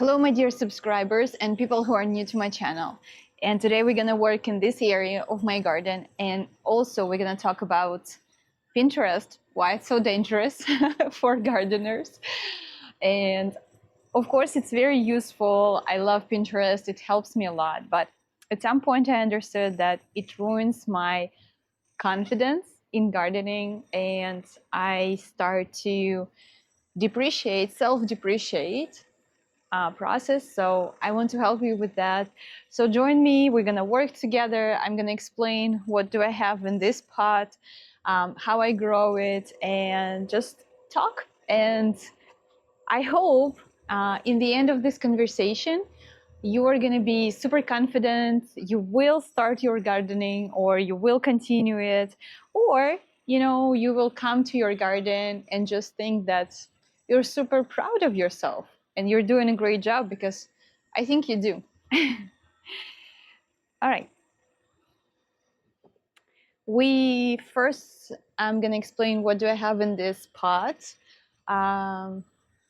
Hello, my dear subscribers and people who are new to my channel. And today we're gonna work in this area of my garden, and also we're gonna talk about Pinterest, why it's so dangerous for gardeners. And of course, it's very useful. I love Pinterest, it helps me a lot. But at some point, I understood that it ruins my confidence in gardening, and I start to self-depreciate process. So I want to help you with that. So join me, we're gonna work together. I'm gonna explain what do I have in this pot, how I grow it, and just talk. And I hope in the end of this conversation, you are gonna be super confident, you will start your gardening, or you will continue it, or you will come to your garden and just think that you're super proud of yourself and you're doing a great job, because I think you do. All right. I'm gonna explain what do I have in this pot.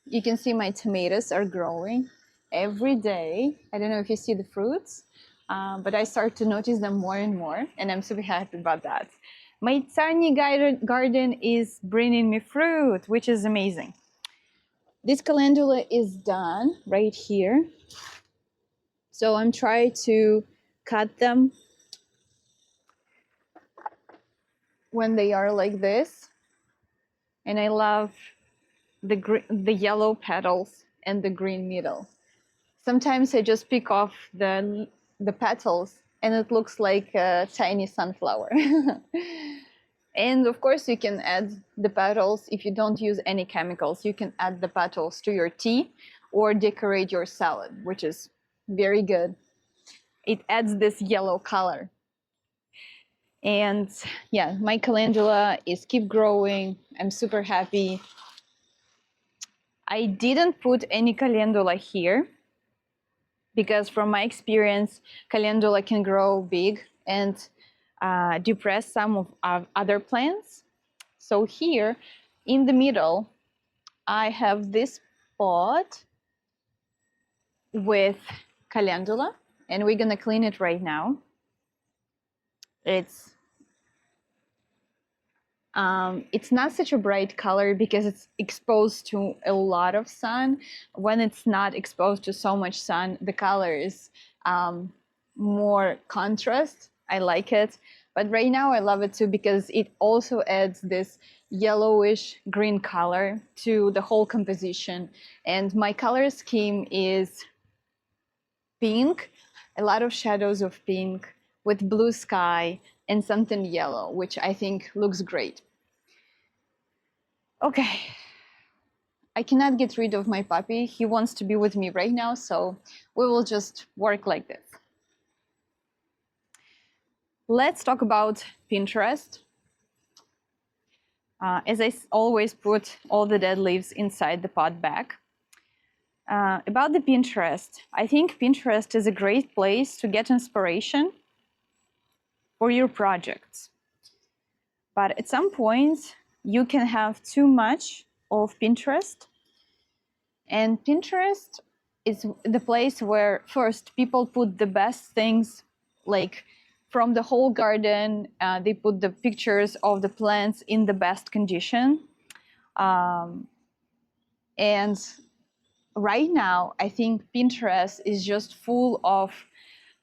You can see my tomatoes are growing every day. I don't know if you see the fruits, but I start to notice them more and more, and I'm super happy about that. My tiny garden is bringing me fruit, which is amazing. This calendula is done right here. So I'm trying to cut them when they are like this. And I love the yellow petals and the green middle. Sometimes I just pick off the petals and it looks like a tiny sunflower. And of course you can add the petals. If you don't use any chemicals, you can add the petals to your tea or decorate your salad, which is very good. It adds this yellow color. And yeah, my calendula is keep growing. I'm super happy. I didn't put any calendula here because from my experience, calendula can grow big and depress some of other plants. So here in the middle, I have this pot with calendula, and we're gonna clean it right now. It's not such a bright color because it's exposed to a lot of sun. When it's not exposed to so much sun, the color is more contrast. I like it. But right now I love it too because it also adds this yellowish green color to the whole composition. And my color scheme is pink, a lot of shadows of pink with blue sky and something yellow, which I think looks great. Okay, I cannot get rid of my puppy. He wants to be with me right now, so we will just work like this. Let's talk about Pinterest. As I always put all the dead leaves inside the pot bag. About the Pinterest, I think Pinterest is a great place to get inspiration for your projects. But at some point, you can have too much of Pinterest. And Pinterest is the place where first people put the best things, like from the whole garden. They put the pictures of the plants in the best condition. And right now, I think Pinterest is just full of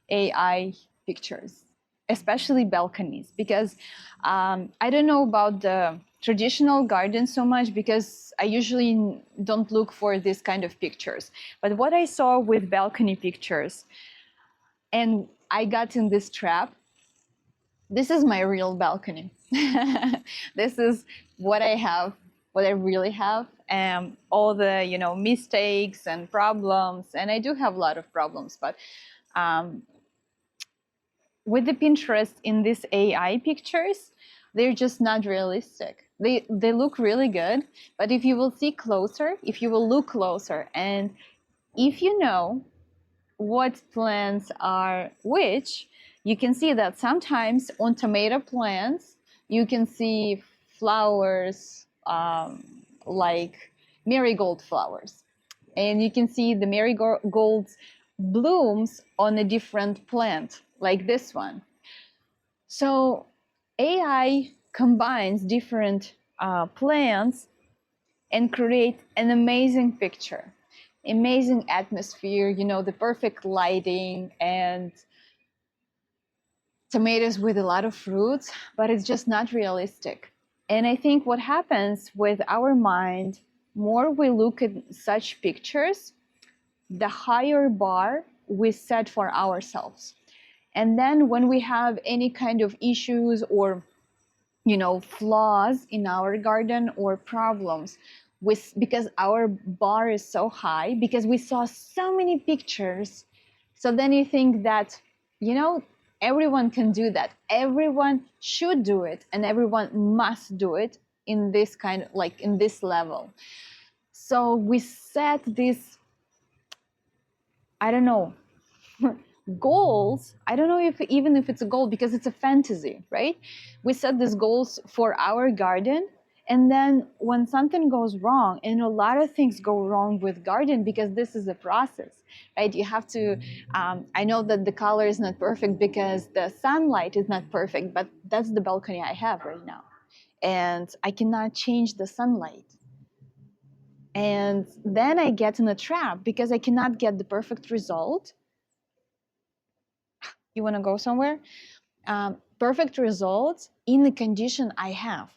AI pictures, especially balconies, because I don't know about the traditional garden so much because I usually don't look for this kind of pictures. But what I saw with balcony pictures, and I got in this trap, this is my real balcony. This is what I have, what I really have, and all the mistakes and problems, and I do have a lot of problems, but with the Pinterest in these AI pictures, they're just not realistic. They look really good, but if you will see closer, if you will look closer, and if you know what plants are which, you can see that sometimes on tomato plants, you can see flowers like marigold flowers. and you can see the marigolds blooms on a different plant, like this one. So AI combines different plants and create an amazing picture, amazing atmosphere, you know, the perfect lighting and tomatoes with a lot of fruits, but it's just not realistic. And I think what happens with our mind, more we look at such pictures, the higher bar we set for ourselves. And then when we have any kind of issues or, you know, flaws in our garden or problems, because our bar is so high, because we saw so many pictures, so then you think that, you know, everyone can do that, everyone should do it, and everyone must do it in this kind of, like, in this level. So we set this, I don't know, goals. I don't know if even if it's a goal, because it's a fantasy, right? We set these goals for our garden, and then when something goes wrong, and a lot of things go wrong with garden, because this is a process, right? You have to, I know that the color is not perfect because the sunlight is not perfect, but that's the balcony I have right now, and I cannot change the sunlight. And then I get in a trap because I cannot get the perfect result. You want to go somewhere? Perfect results in the condition I have.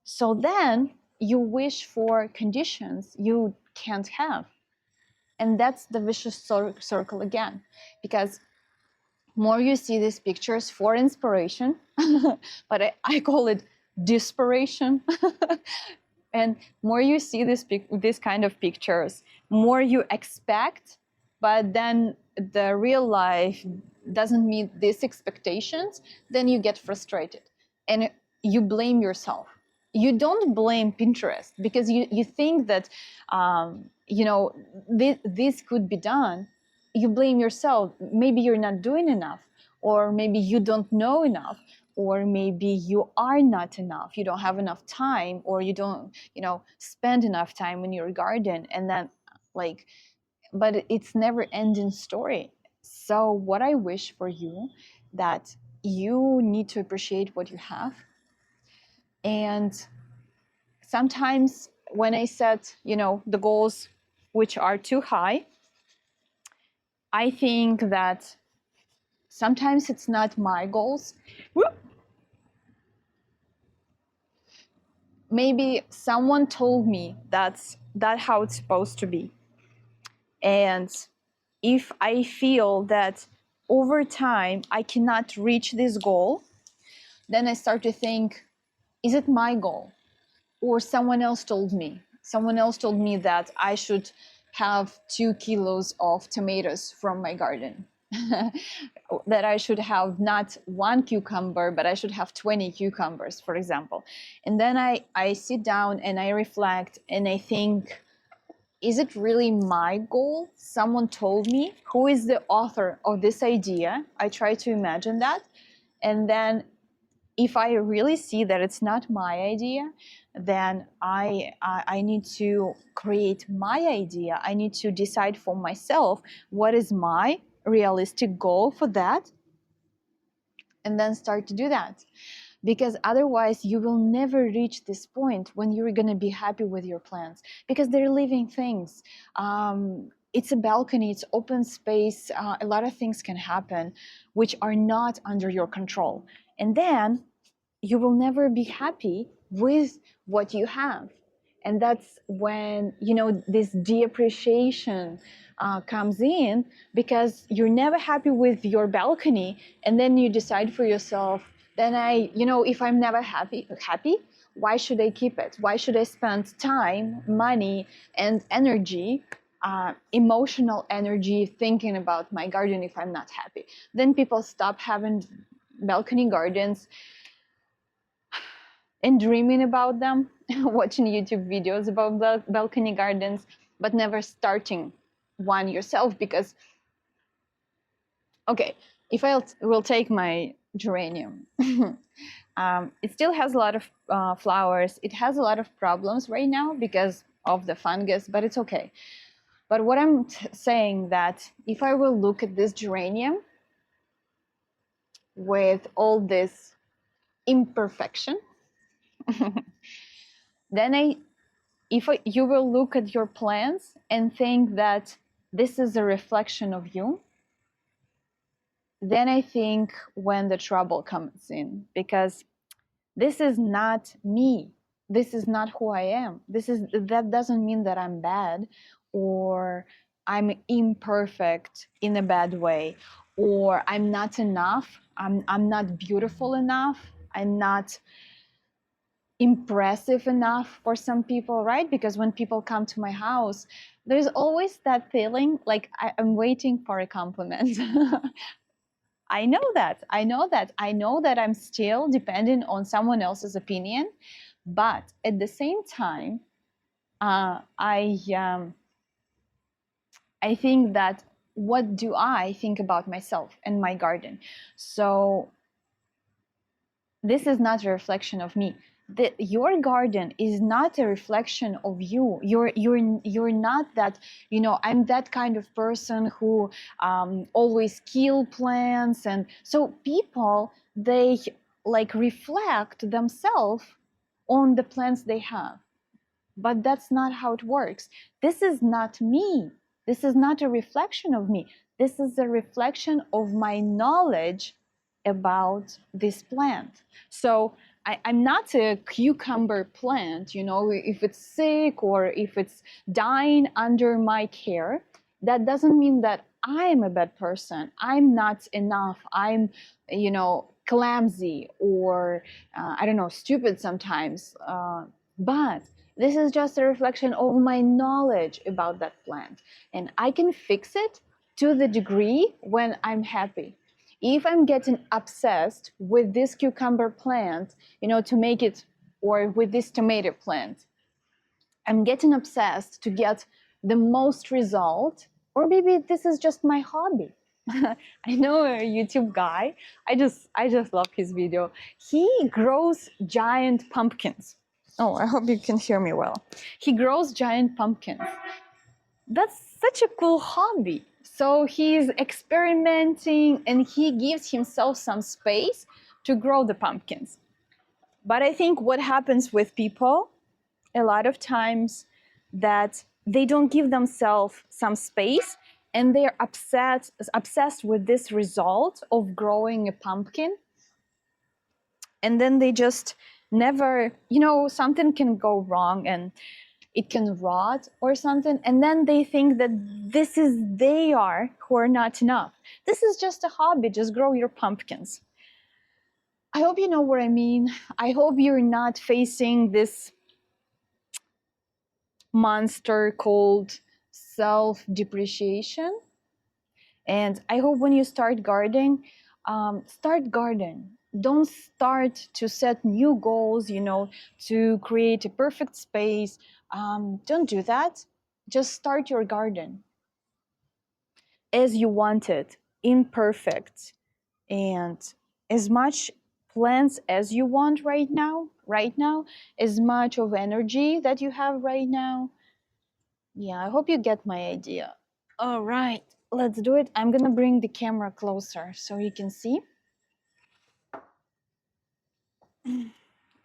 So then you wish for conditions you can't have. And that's the vicious circle again, because more you see these pictures for inspiration, but I call it desperation. And more you see this kind of pictures, more you expect, but then the real life doesn't meet these expectations, then you get frustrated and you blame yourself. You don't blame Pinterest because you think that, you know, this could be done. You blame yourself. Maybe you're not doing enough, or maybe you don't know enough, or maybe you are not enough. You don't have enough time, or you don't, you know, spend enough time in your garden. And then, like, but it's never ending story. So what I wish for you, that you need to appreciate what you have. And sometimes when I set, you know, the goals which are too high, I think that sometimes it's not my goals. Maybe someone told me that's how it's supposed to be. And if I feel that over time I cannot reach this goal, then I start to think, is it my goal? Or someone else told me. Someone else told me that I should have 2 kilos of tomatoes from my garden. That I should have not 1 cucumber, but I should have 20 cucumbers, for example. And then I sit down and I reflect and I think, is it really my goal? Someone told me. Who is the author of this idea? I try to imagine that. And then if I really see that it's not my idea, then I need to create my idea. I need to decide for myself what is my realistic goal for that, and then start to do that. Because otherwise you will never reach this point when you're going to be happy with your plants, because they're living things. It's a balcony, it's open space. A lot of things can happen which are not under your control. And then you will never be happy with what you have. And that's when, you know, this deappreciation comes in, because you're never happy with your balcony, and then you decide for yourself, then you know, if I'm never happy, why should I keep it? Why should I spend time, money, and energy, emotional energy, thinking about my garden if I'm not happy? Then people stop having balcony gardens and dreaming about them, watching YouTube videos about balcony gardens, but never starting one yourself. Because, okay, if I will take my geranium, it still has a lot of flowers. It has a lot of problems right now because of the fungus, but it's okay. But what I'm saying that if I will look at this geranium with all this imperfection, then you will look at your plants and think that this is a reflection of you, then I think when the trouble comes in, because this is not me. This is not who I am. That doesn't mean that I'm bad or I'm imperfect in a bad way, or I'm not enough. I'm not beautiful enough. I'm not impressive enough for some people, right? Because when people come to my house, there's always that feeling like I'm waiting for a compliment. I know that. I know that. I know that I'm still dependent on someone else's opinion, but at the same time, I think that what do I think about myself and my garden? So this is not a reflection of me. Your garden is not a reflection of you. You're not that, you know, I'm that kind of person who always kill plants. And so people, they like reflect themselves on the plants they have. But that's not how it works. This is not me. This is not a reflection of me. This is a reflection of my knowledge about this plant. So I'm not a cucumber plant, you know, if it's sick or if it's dying under my care, that doesn't mean that I'm a bad person. I'm not enough. I'm, you know, clumsy or, I don't know, stupid sometimes. But this is just a reflection of my knowledge about that plant. And I can fix it to the degree when I'm happy. If I'm getting obsessed with this cucumber plant, you know, to make it, or with this tomato plant, I'm getting obsessed to get the most result, or maybe this is just my hobby. I know a YouTube guy. I just love his video. He grows giant pumpkins. Oh, I hope you can hear me well. He grows giant pumpkins. That's such a cool hobby. So he's experimenting and he gives himself some space to grow the pumpkins. But I think what happens with people a lot of times that they don't give themselves some space and they're obsessed with this result of growing a pumpkin. And then they just never, you know, something can go wrong and it can rot or something, and then they think that they are who are not enough. This is just a hobby, just grow your pumpkins. I hope you know what I mean. I hope you're not facing this monster called self-depreciation. And I hope when you start gardening, start garden. Don't start to set new goals, you know, to create a perfect space. Don't do that. Just start your garden as you want it, imperfect, and as much plants as you want right now, as much of energy that you have right now. Yeah, I hope you get my idea. All right, let's do it. I'm gonna bring the camera closer so you can see. All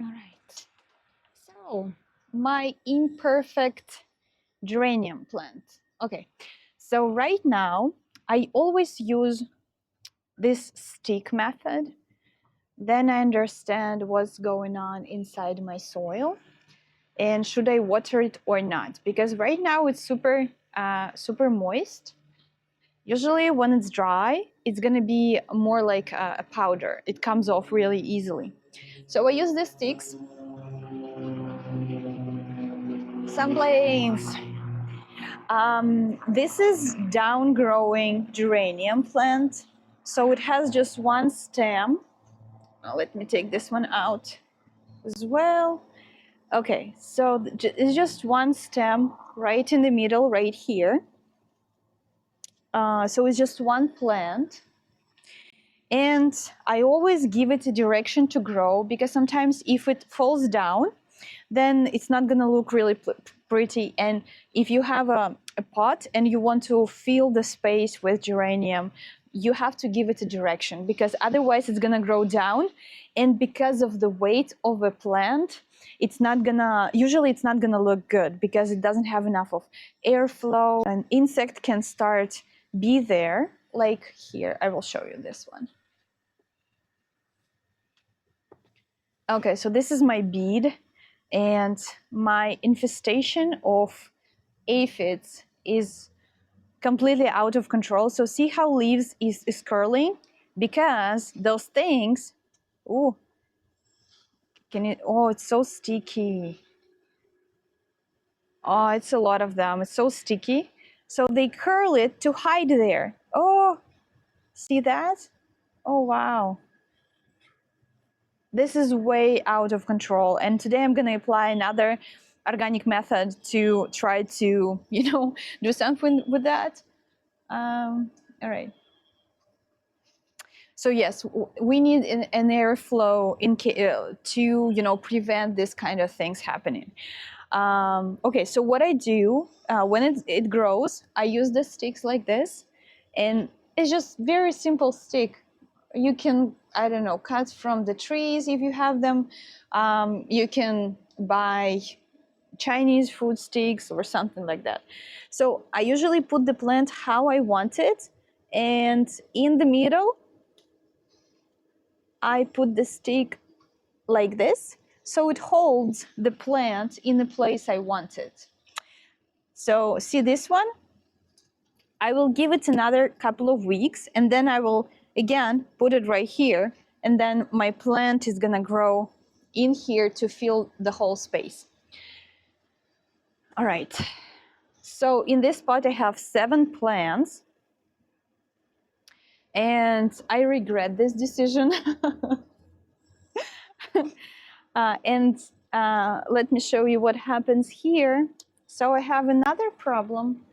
right, so my imperfect geranium plant. Okay, so right now I always use this stick method. Then I understand what's going on inside my soil and should I water it or not, because right now it's super moist. Usually when it's dry, it's gonna be more like a powder. It comes off really easily. So I use these sticks. Some planes. This is down-growing geranium plant. So it has just one stem. Now let me take this one out as well. Okay, so it's just one stem right in the middle, right here. So it's just one plant. And I always give it a direction to grow, because sometimes if it falls down, then it's not gonna look really pretty. And if you have a a pot and you want to fill the space with geranium, you have to give it a direction, because otherwise it's gonna grow down, and because of the weight of a plant, it's not gonna, usually it's not gonna look good because it doesn't have enough of airflow. An insect can start be there, like here. I will show you this one. Okay, so this is my bead, and my infestation of aphids is completely out of control. So see how leaves is curling? Because those things, oh, can you, oh, it's so sticky. Oh, it's a lot of them. It's so sticky. So they curl it to hide there. Oh, see that? Oh, wow. This is way out of control. And today I'm going to apply another organic method to try to, you know, do something with that. All right. So yes, we need an airflow to, you know, prevent this kind of things happening. Okay, so what I do when it grows, I use the sticks like this, and it's just very simple stick. You can, I don't know, cut from the trees if you have them. You can buy Chinese food sticks or something like that. So I usually put the plant how I want it, and in the middle, I put the stick like this, so it holds the plant in the place I want it. So see this one? I will give it another couple of weeks, and then I will again put it right here, and then my plant is gonna grow in here to fill the whole space. All right, so in this pot I have 7 plants, and I regret this decision. Let me show you what happens here. So I have another problem.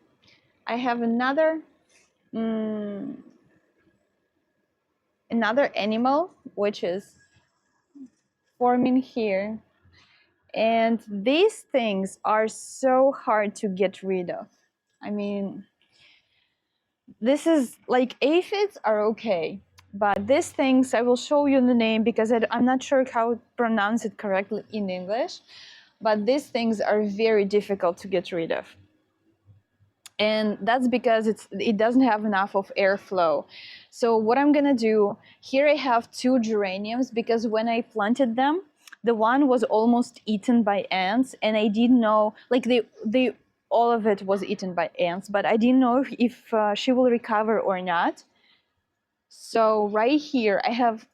I have another animal which is forming here, and these things are so hard to get rid of. I mean, this is like, aphids are okay, but these things, I will show you the name because I'm not sure how to pronounce it correctly in English, but these things are very difficult to get rid of. And that's because it doesn't have enough of airflow. So what I'm gonna do, here I have 2 geraniums, because when I planted them, the one was almost eaten by ants, and I didn't know, like they all of it was eaten by ants, but I didn't know if she will recover or not. So right here I have,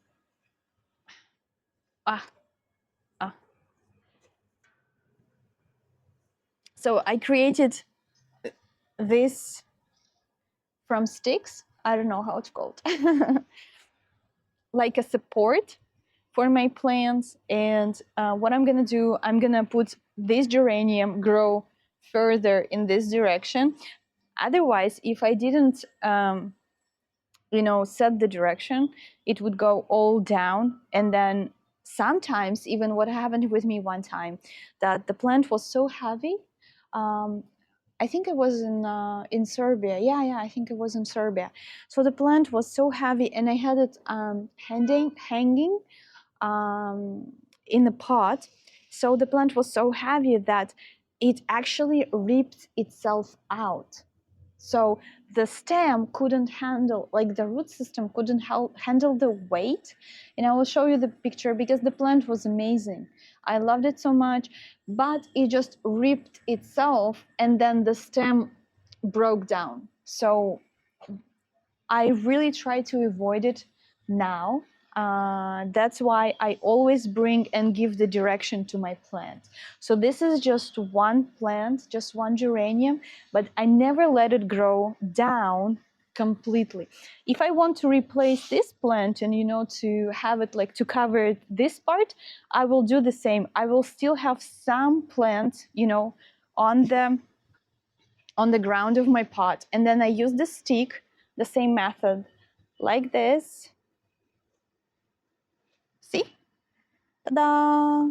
so I created this from sticks. I don't know how it's called. Like a support for my plants. And what I'm gonna do, I'm gonna put this geranium grow further in this direction. Otherwise, if I didn't you know, set the direction, it would go all down. And then sometimes, even what happened with me one time, that the plant was so heavy. I think it was in Serbia. Yeah, I think it was in Serbia. So the plant was so heavy, and I had it hanging in the pot. So the plant was so heavy that it actually ripped itself out. So the stem couldn't handle, like the root system couldn't handle the weight. And I will show you the picture because the plant was amazing. I loved it so much, but it just ripped itself, and then the stem broke down. So I really try to avoid it now. That's why I always bring and give the direction to my plant. So this is just one plant, just one geranium, but I never let it grow down completely. If I want to replace this plant and, you know, to have it like to cover this part, I will do the same. I will still have some plant, you know, on the ground of my pot, and then I use the stick, the same method, like this. See? Ta-da!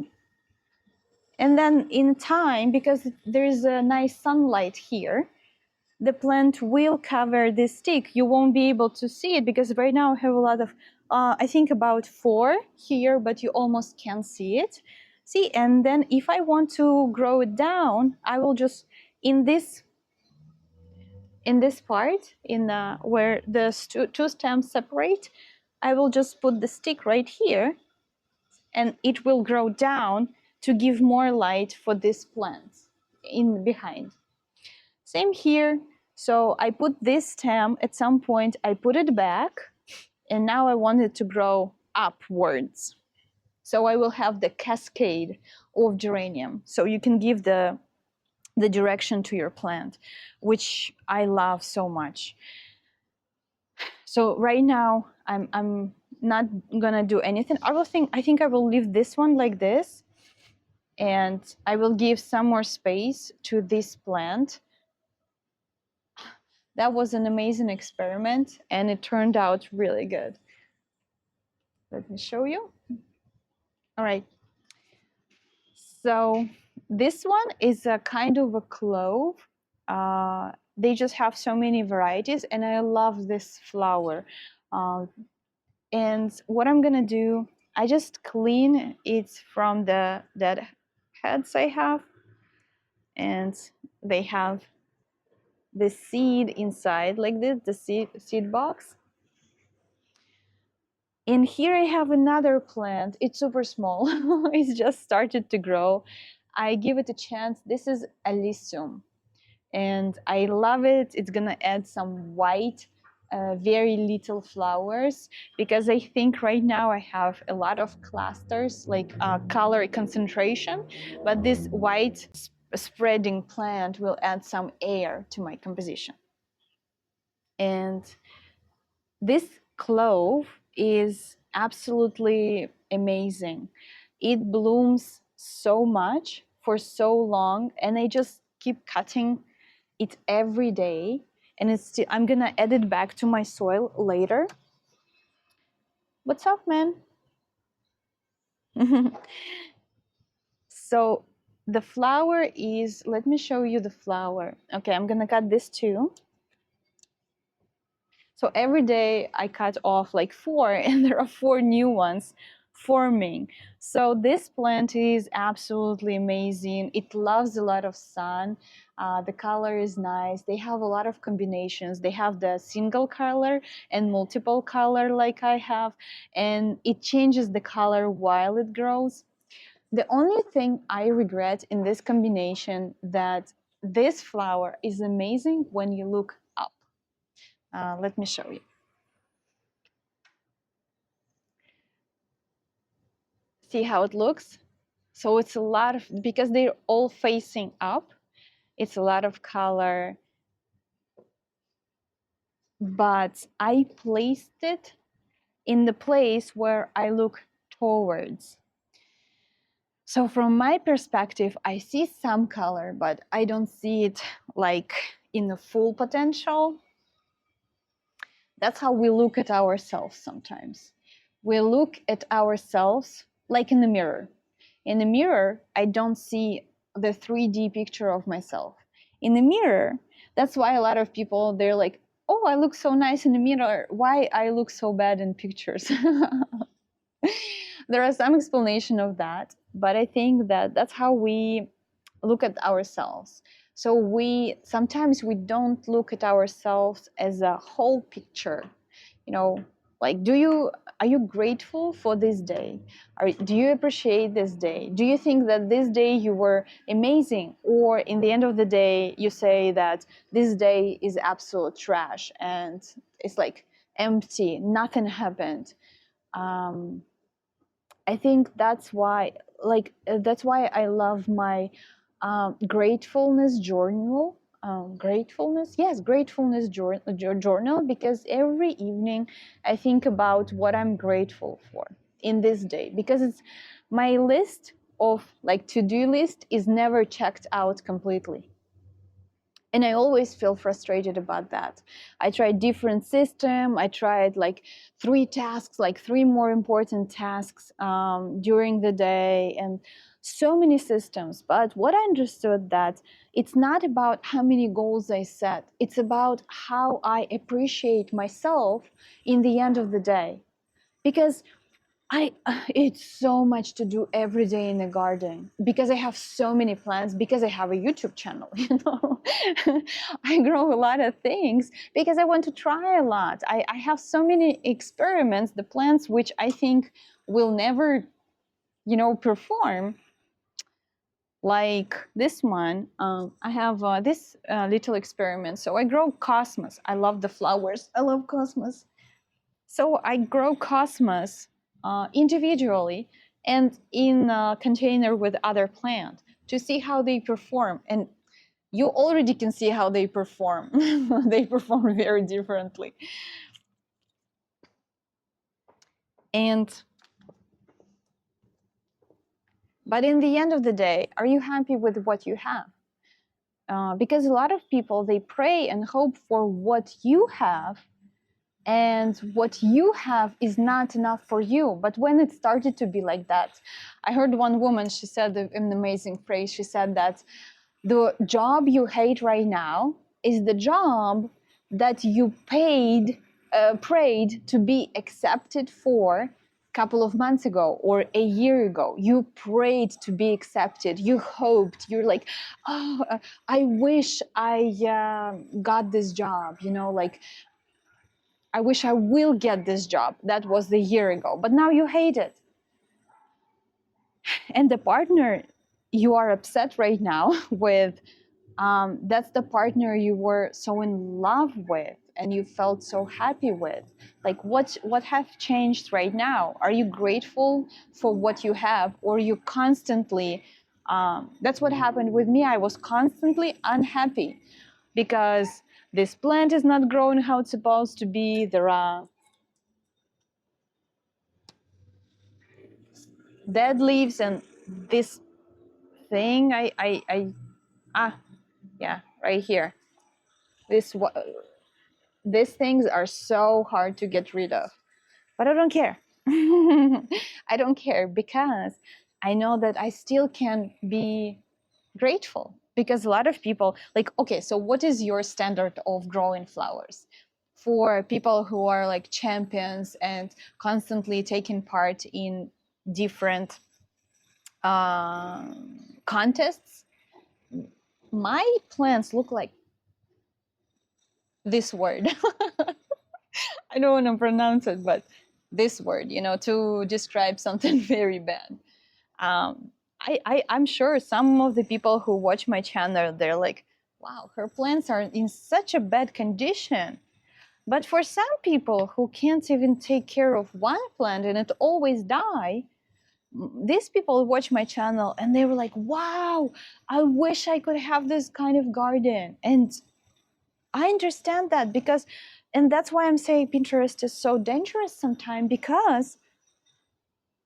And then in time, because there is a nice sunlight here, the plant will cover this stick. You won't be able to see it because right now I have a lot of, I think about 4 here, but you almost can't see it. See, and then if I want to grow it down, I will just, in this part, where the two stems separate, I will just put the stick right here, and it will grow down to give more light for this plant in behind. Same here. So I put this stem at some point, I put it back, and now I want it to grow upwards. So I will have the cascade of geranium. So you can give the direction to your plant, which I love so much. So right now I'm not gonna do anything. I think I will leave this one like this, and I will give some more space to this plant. That was an amazing experiment, and it turned out really good. Let me show you. All right. So this one is a kind of a clove. They just have so many varieties, and I love this flower. And what I'm gonna do, I just clean it from the dead heads I have, and they have the seed inside like this, the seed box. And here I have another plant. It's super small. It's just started to grow. I give it a chance. This is Alyssum, and I love it. It's gonna add some white, very little flowers, because I think right now I have a lot of clusters, like color concentration, but this white spreading plant will add some air to my composition. And this clove is absolutely amazing. It blooms so much for so long, and I just keep cutting it every day, and it's still, I'm gonna add it back to my soil later. What's up, man? So the flower is, let me show you the flower. Okay, I'm gonna cut this too. So every day I cut off like 4, and there are 4 new ones forming. So this plant is absolutely amazing. It loves a lot of sun. The color is nice. They have a lot of combinations. They have the single color and multiple color like I have, and it changes the color while it grows. The only thing I regret in this combination that this flower is amazing when you look up. Let me show you. See how it looks? So it's a lot of, because they're all facing up, it's a lot of color, but I placed it in the place where I look towards. So from my perspective, I see some color, but I don't see it like in the full potential. That's how we look at ourselves sometimes. We look at ourselves like in the mirror. In the mirror, I don't see the 3D picture of myself. In the mirror, that's why a lot of people, they're like, oh, I look so nice in the mirror. Why I look so bad in pictures? There are some explanation of that, but I think that that's how we look at ourselves. So sometimes we don't look at ourselves as a whole picture. You know, like, are you grateful for this day? Do you appreciate this day? Do you think that this day you were amazing? Or in the end of the day, you say that this day is absolute trash and it's like empty, nothing happened. I think that's why I love my gratefulness journal. Gratefulness journal, because every evening I think about what I'm grateful for in this day, because it's my list of like to-do list is never checked out completely. And I always feel frustrated about that. I tried different system. I tried like 3 tasks, like 3 more important tasks during the day. And so many systems. But what I understood that it's not about how many goals I set. It's about how I appreciate myself in the end of the day. Because it's so much to do every day in the garden, because I have so many plants, because I have a YouTube channel, I grow a lot of things because I want to try a lot. I have so many experiments, the plants which I think will never, perform. Like this one, I have this little experiment. So I grow cosmos. I love the flowers. I love cosmos. So I grow cosmos individually and in a container with other plants to see how they perform. And you already can see how they perform. They perform very differently. But in the end of the day, are you happy with what you have? Because a lot of people, they pray and hope for what you have, and what you have is not enough for you. But when it started to be like that, I heard one woman, she said an amazing phrase. She said that the job you hate right now is the job that you prayed to be accepted for a couple of months ago or a year ago. You prayed to be accepted. You hoped. You're like, oh, I wish I got this job. Like, I wish I will get this job. That was the year ago, but now you hate it. And the partner you are upset right now with, that's the partner you were so in love with and you felt so happy with. Like, what have changed right now? Are you grateful for what you have, or you constantly, that's what happened with me. I was constantly unhappy because this plant is not growing how it's supposed to be. There are dead leaves, and this thing yeah, right here, these things are so hard to get rid of, but I don't care. I don't care because I know that I still can be grateful. Because a lot of people, like, okay, so what is your standard of growing flowers for people who are like champions and constantly taking part in different contests? My plants look like this word. I don't want to pronounce it, but this word, to describe something very bad. I'm sure some of the people who watch my channel, they're like, wow, her plants are in such a bad condition. But for some people who can't even take care of one plant and it always die, these people watch my channel and they were like, wow, I wish I could have this kind of garden. And I understand that, and that's why I'm saying Pinterest is so dangerous sometimes, because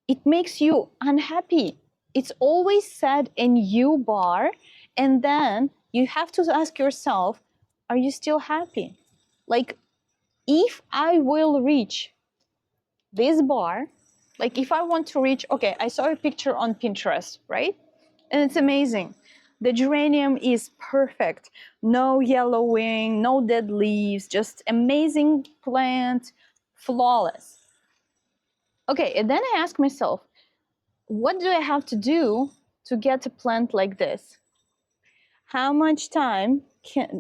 it makes you unhappy. It's always set in you bar, and then you have to ask yourself, are you still happy? Like, if I will reach this bar, like if I want to reach, okay, I saw a picture on Pinterest, right? And it's amazing. The geranium is perfect. No yellowing, no dead leaves, just amazing plant, flawless. Okay, and then I ask myself, what do I have to do to get a plant like this? How much time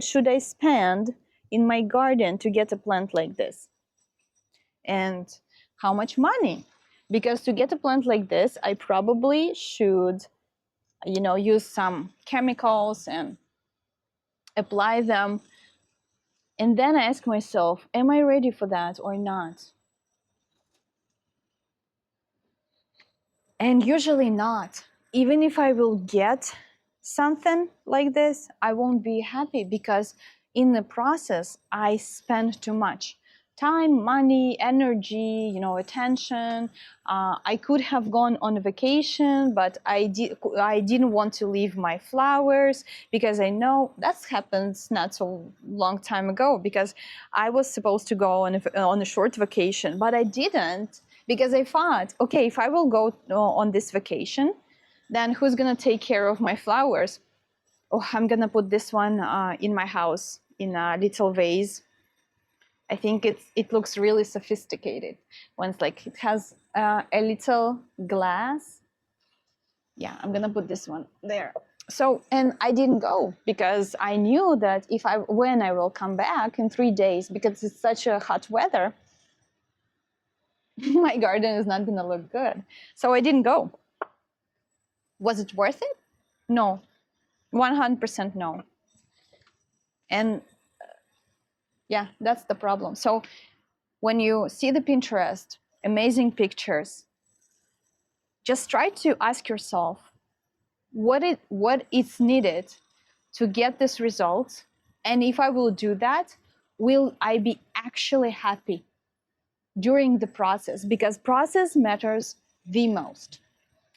should I spend in my garden to get a plant like this? And how much money? Because to get a plant like this, I probably should, use some chemicals and apply them. And then I ask myself, am I ready for that or not? And usually not. Even if I will get something like this, I won't be happy, because in the process, I spend too much time, money, energy, attention. I could have gone on a vacation, but I didn't want to leave my flowers, because I know that's happened not so long time ago, because I was supposed to go on a short vacation, but I didn't, because I thought, okay, if I will go on this vacation, Then who's gonna take care of my flowers? Oh, I'm gonna put this one in my house in a little vase. I think it looks really sophisticated when it's like it has a little glass. Yeah, I'm gonna put this one there. So, and I didn't go because I knew that when I will come back in 3 days, because it's such a hot weather, my garden is not gonna look good. So I didn't go. Was it worth it? No, 100% no. And yeah, that's the problem. So when you see the Pinterest, amazing pictures, just try to ask yourself what is needed to get this result, and if I will do that, will I be actually happy during the process? Because process matters the most,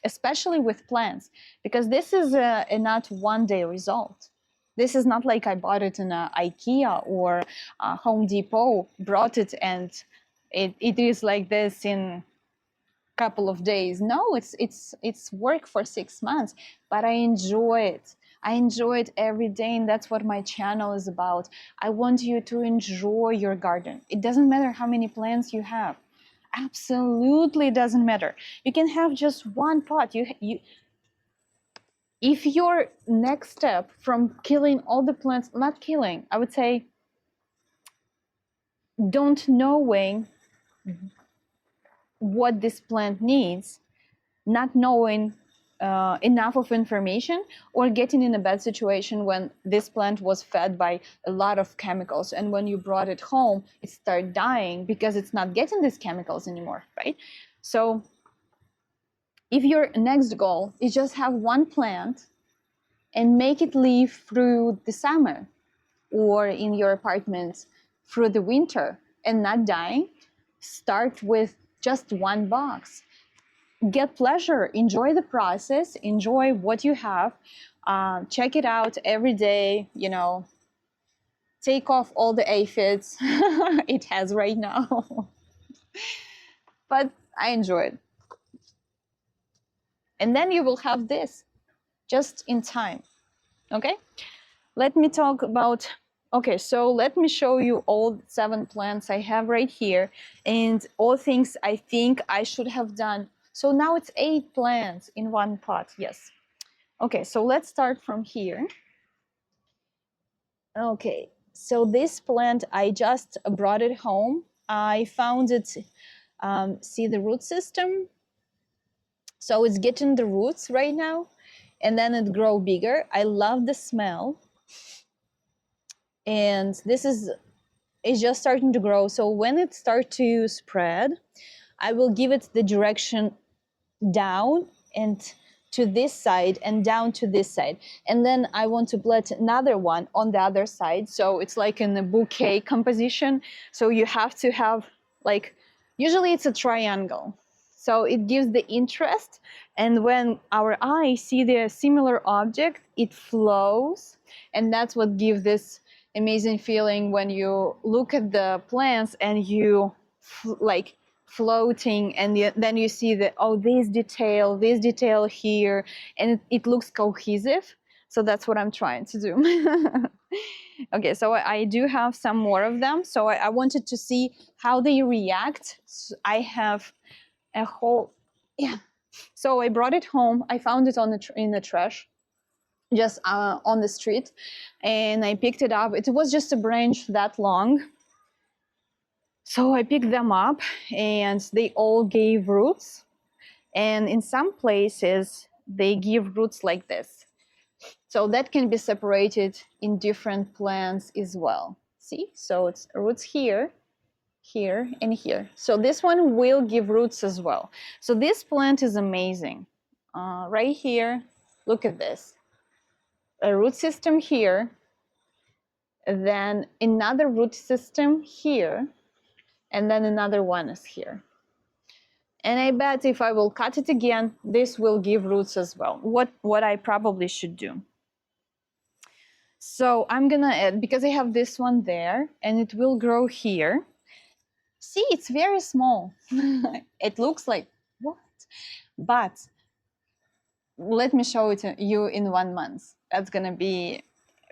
especially with plants, because this is a not one-day result. This is not like I bought it in a IKEA or a Home Depot, brought it, and it is like this in couple of days. No, it's work for 6 months, but I enjoy it. I enjoy it every day, and that's what my channel is about. I want you to enjoy your garden. It doesn't matter how many plants you have. Absolutely doesn't matter. You can have just one pot. If your next step from killing all the plants, not killing, I would say don't knowing what this plant needs, not knowing enough of information, or getting in a bad situation when this plant was fed by a lot of chemicals, and when you brought it home it started dying because it's not getting these chemicals anymore, right? So if your next goal is just have one plant and make it live through the summer, or in your apartment through the winter and not dying, start with just one box. Get pleasure, enjoy the process, enjoy what you have, check it out every day, you know, take off all the aphids it has right now. But I enjoy it. And then you will have this just in time. Okay, let me talk about, okay, so let me show you all 7 plants I have right here and all things I think I should have done. So now it's 8 plants in one pot, yes. Okay, so let's start from here. Okay, so this plant, I just brought it home. I found it, see the root system? So it's getting the roots right now, and then it grow bigger. I love the smell. And this is, it's just starting to grow. So when it starts to spread, I will give it the direction down and to this side and down to this side, and then I want to plant another one on the other side, so it's like in a bouquet composition. So you have to have, like, usually it's a triangle, so it gives the interest, and when our eyes see the similar object, it flows, and that's what gives this amazing feeling when you look at the plants and you like floating, and then you see that, oh, this detail here, and it looks cohesive. So that's what I'm trying to do. Okay, so I do have some more of them, so I wanted to see how they react. So I have a whole, yeah, so I brought it home. I found it in the trash, just on the street, and I picked it up. It was just a branch that long. So I picked them up, and they all gave roots. And in some places, they give roots like this. So that can be separated in different plants as well. See? So it's roots here, here, and here. So this one will give roots as well. So this plant is amazing. Right here, look at this. A root system here, then another root system here, and then another one is here. And I bet if I will cut it again, this will give roots as well. What I probably should do. So I'm gonna add, because I have this one there, and it will grow here. See, it's very small. It looks like, what? But let me show it to you in 1 month. That's gonna be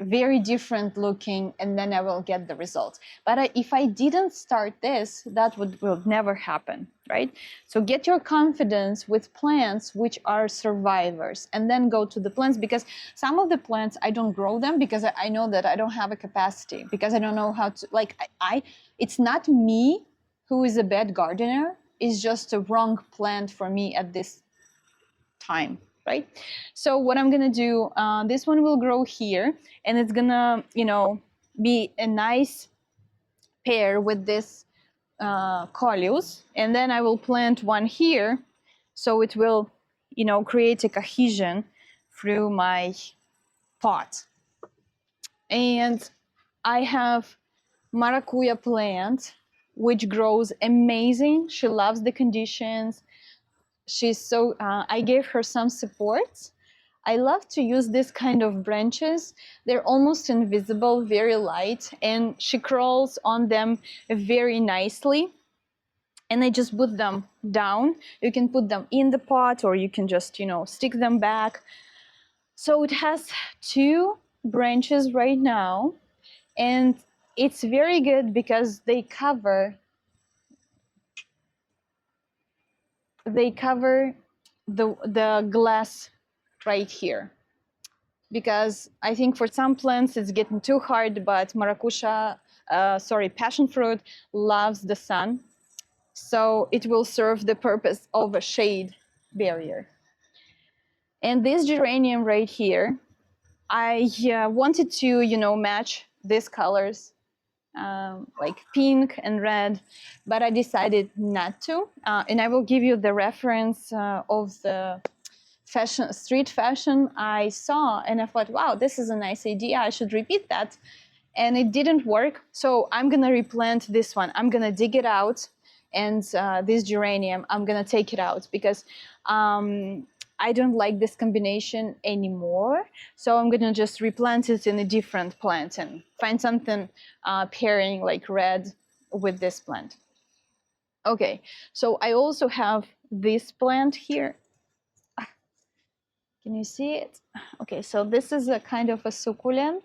very different looking, and then I will get the results. But if I didn't start this, that will never happen, right? So get your confidence with plants which are survivors, and then go to the plants, because some of the plants I don't grow them because I know that I don't have a capacity, because I don't know how to, like, it's not me who is a bad gardener, it's just a wrong plant for me at this time, right? So what I'm gonna do, this one will grow here, and it's gonna, you know, be a nice pair with this coleus, and then I will plant one here, so it will, you know, create a cohesion through my pot. And I have maracuya plant, which grows amazing. She loves the conditions. She's so, I gave her some supports. I love to use this kind of branches. They're almost invisible, very light, and she crawls on them very nicely. And I just put them down. You can put them in the pot, or you can just, you know, stick them back. So it has 2 branches right now, and it's very good because they cover the glass right here. Because I think for some plants it's getting too hard, but passion fruit loves the sun, so it will serve the purpose of a shade barrier. And this geranium right here, I wanted to, you know, match these colors, like pink and red, but I decided not to. And I will give you the reference of the street fashion I saw, and I thought, wow, this is a nice idea, I should repeat that. And it didn't work, so I'm gonna replant this one. I'm gonna dig it out, and this geranium, I'm gonna take it out, because I don't like this combination anymore. So I'm gonna just replant it in a different plant and find something pairing like red with this plant. Okay, so I also have this plant here. Can you see it? Okay, so this is a kind of a succulent,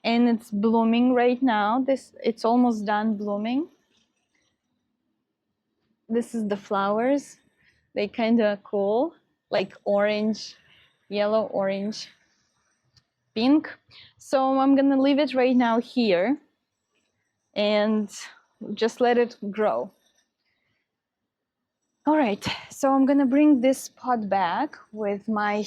and it's blooming right now. It's almost done blooming. This is the flowers. They kind of cool, like orange, yellow, orange, pink. So I'm gonna leave it right now here and just let it grow. All right, so I'm gonna bring this pot back with my,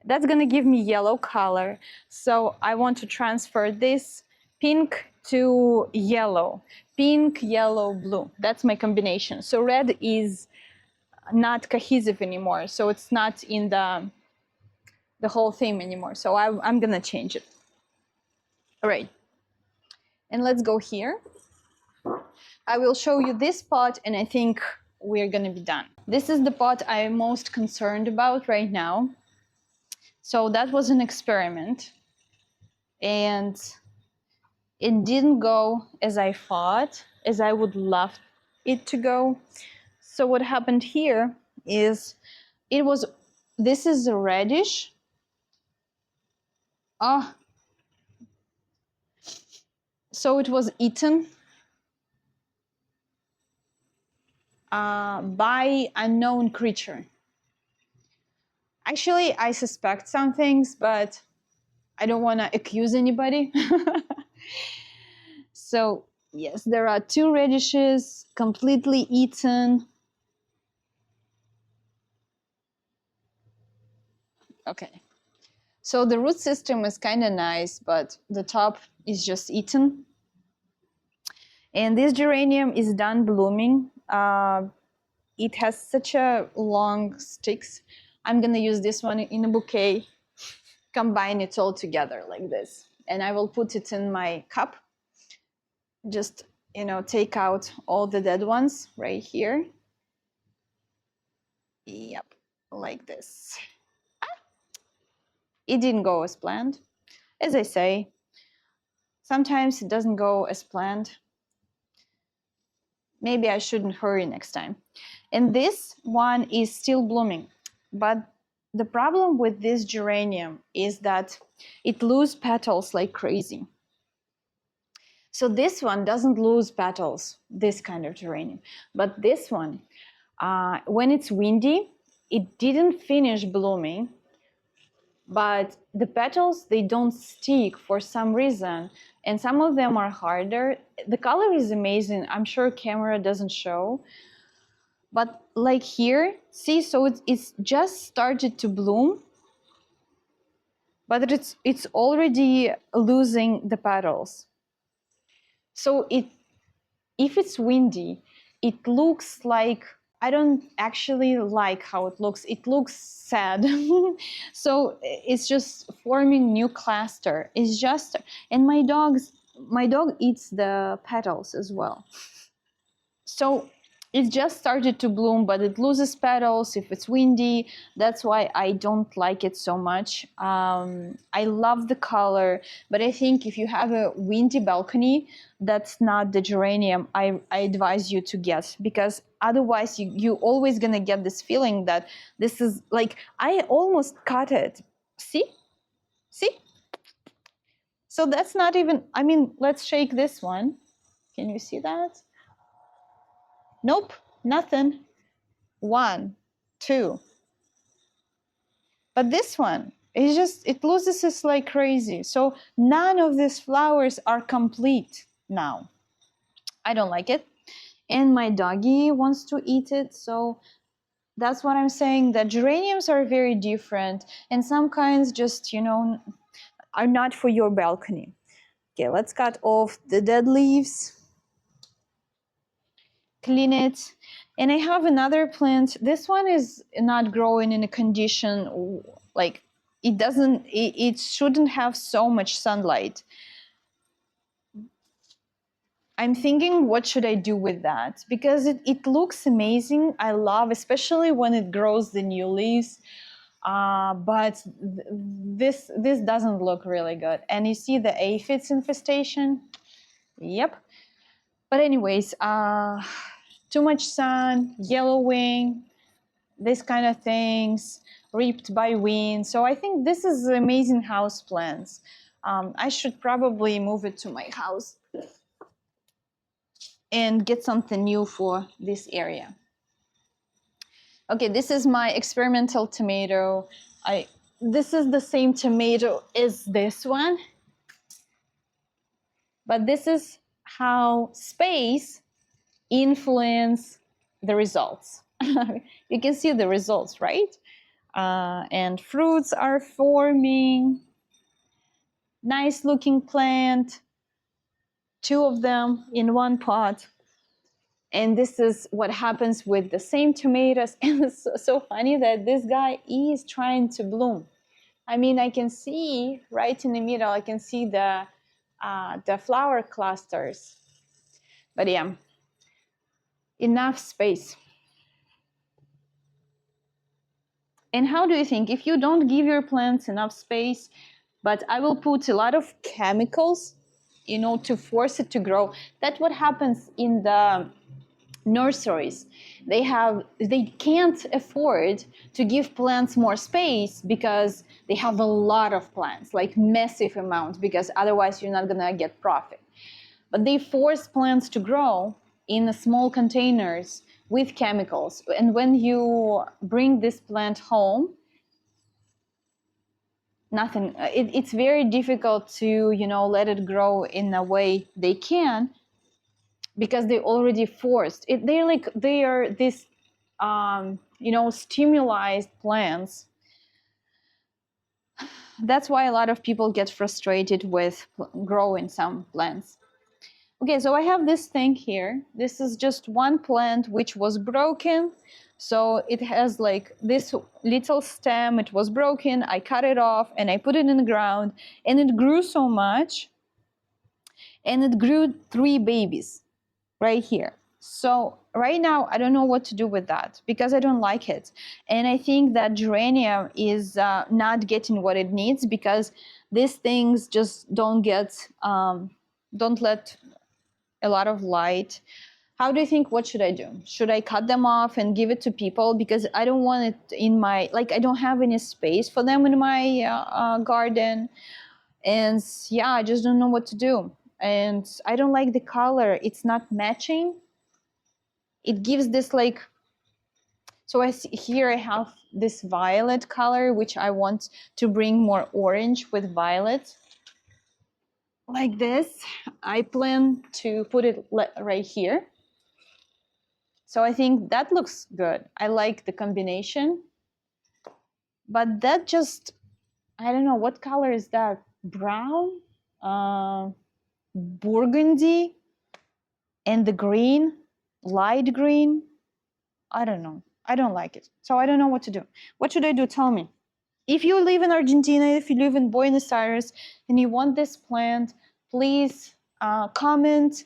that's gonna give me yellow color. So I want to transfer this pink to yellow, pink, yellow, blue. That's my combination. So red is not cohesive anymore. So it's not in the whole theme anymore. So I'm gonna change it. All right, and let's go here. I will show you this pot, and I think we're gonna be done. This is the pot I'm most concerned about right now. So that was an experiment, and it didn't go as I thought, as I would love it to go. So what happened here is, this is a radish. So it was eaten by unknown creature. Actually, I suspect some things, but I don't want to accuse anybody. So yes, there are 2 radishes completely eaten. Okay, so the root system is kind of nice, but the top is just eaten. And this geranium is done blooming. It has such a long sticks. I'm gonna use this one in a bouquet, combine it all together like this, and I will put it in my cup. Just, you know, take out all the dead ones right here. Yep, like this. It didn't go as planned. As I say, sometimes it doesn't go as planned. Maybe I shouldn't hurry next time. And this one is still blooming. But the problem with this geranium is that it loses petals like crazy. So this one doesn't lose petals, this kind of geranium. But this one, when it's windy, it didn't finish blooming, but the petals, they don't stick for some reason, and some of them are harder. The color is amazing. I'm sure camera doesn't show, but like here, see, so it's just started to bloom, but it's already losing the petals. So if it's windy, it looks like, I don't actually like how it looks. It looks sad. So it's just forming new cluster. It's just, and my dog eats the petals as well. So it just started to bloom, but it loses petals if it's windy. That's why I don't like it so much. I love the color, but I think if you have a windy balcony, that's not the geranium I advise you to get, because otherwise you always gonna get this feeling that this is like, I almost cut it. See? So that's not even, I mean, let's shake this one. Can you see that? Nope, nothing. 1, 2. But this one, it's just, it loses us like crazy. So none of these flowers are complete now. I don't like it. And my doggy wants to eat it. So that's what I'm saying, that geraniums are very different. And some kinds just, you know, are not for your balcony. Okay, let's cut off the dead leaves. Clean it. And I have another plant. This one is not growing in a condition like it shouldn't have so much sunlight. I'm thinking, what should I do with that? Because it looks amazing. I love, especially when it grows the new leaves. But this doesn't look really good. And you see the aphids infestation? Yep. But anyways, too much sun, yellowing, this kind of things, ripped by wind. So I think this is amazing house plants. I should probably move it to my house and get something new for this area. Okay, this is my experimental tomato. This is the same tomato as this one, but this is how space influence the results. You can see the results, right? And fruits are forming. Nice looking plant, 2 of them in one pot. And this is what happens with the same tomatoes. And it's so funny that this guy is trying to bloom. I mean, I can see right in the middle, I can see the flower clusters. But yeah, enough space. And how do you think, if you don't give your plants enough space, but I will put a lot of chemicals, you know, to force it to grow, that's what happens in the nurseries. They can't afford to give plants more space because they have a lot of plants, like massive amounts, because otherwise you're not gonna get profit. But they force plants to grow in small containers with chemicals. And when you bring this plant home, nothing. It's very difficult to, you know, let it grow in a way they can, because they already forced it. They are this you know, stimulized plants. That's why a lot of people get frustrated with growing some plants. Okay, so I have this thing here. This is just one plant which was broken. So it has like this little stem, it was broken. I cut it off and I put it in the ground, and it grew so much, and it grew 3 babies right here. So right now, I don't know what to do with that because I don't like it. And I think that geranium is not getting what it needs, because these things just don't let a lot of light. How do you think, what should I do? Should I cut them off and give it to people? Because I don't want it in my, like, I don't have any space for them in my garden. And yeah, I just don't know what to do. And I don't like the color. It's not matching. It gives this like, so I see here I have this violet color, which I want to bring more orange with violet. Like this. I plan to put it right here. So I think that looks good. I like the combination. But that just, I don't know, what color is that? Brown? Burgundy? And the green? Light green? I don't know. I don't like it. So I don't know what to do. What should I do? Tell me. If you live in Argentina, if you live in Buenos Aires, and you want this plant, please comment.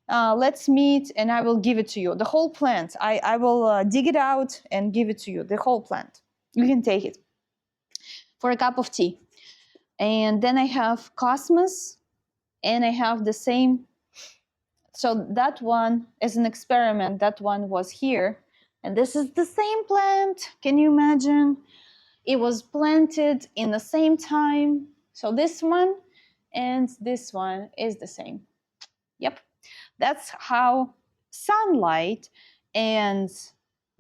Let's meet and I will give it to you. The whole plant. I will dig it out and give it to you. The whole plant. You can take it for a cup of tea. And then I have Cosmos, and I have the same. So that one is an experiment. That one was here. And this is the same plant. Can you imagine? It was planted in the same time. So this one and this one is the same. Yep. That's how sunlight, and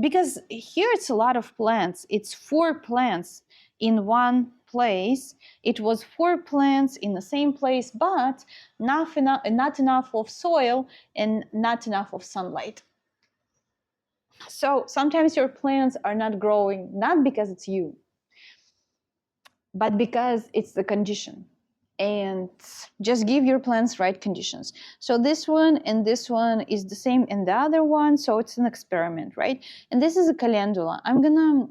because here it's a lot of plants, it's 4 plants in one place. It was 4 plants in the same place, but not enough of soil and not enough of sunlight. So sometimes your plants are not growing, not because it's you, but because it's the condition. And just give your plants right conditions. So this one and this one is the same in the other one, so it's an experiment, right? And this is a calendula. I'm gonna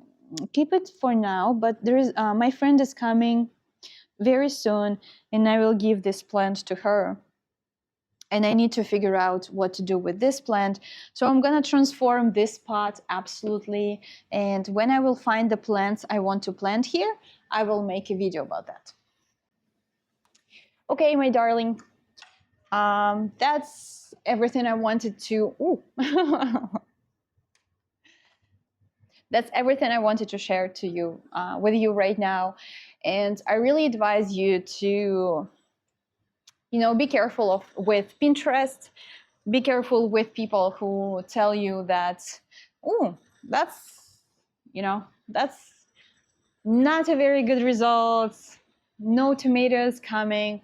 keep it for now, but there is my friend is coming very soon, and I will give this plant to her. And I need to figure out what to do with this plant. So I'm gonna transform this pot, absolutely. And when I will find the plants I want to plant here, I will make a video about that. Okay, my darling, that's everything I wanted to, that's everything I wanted to share to you, with you right now. And I really advise you to, be careful with Pinterest, be careful with people who tell you that, that's, that's not a very good result, no tomatoes coming.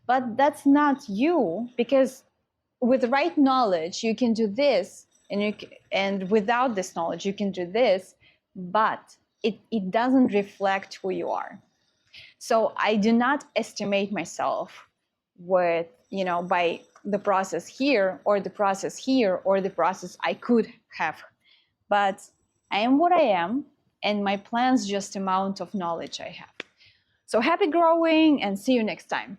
But that's not you, because with the right knowledge you can do this, and without this knowledge you can do this, but it doesn't reflect who you are. So I do not estimate myself with, by the process here or the process here or the process I could have, but I am what I am, and my plans just amount of knowledge I have. So happy growing, and see you next time.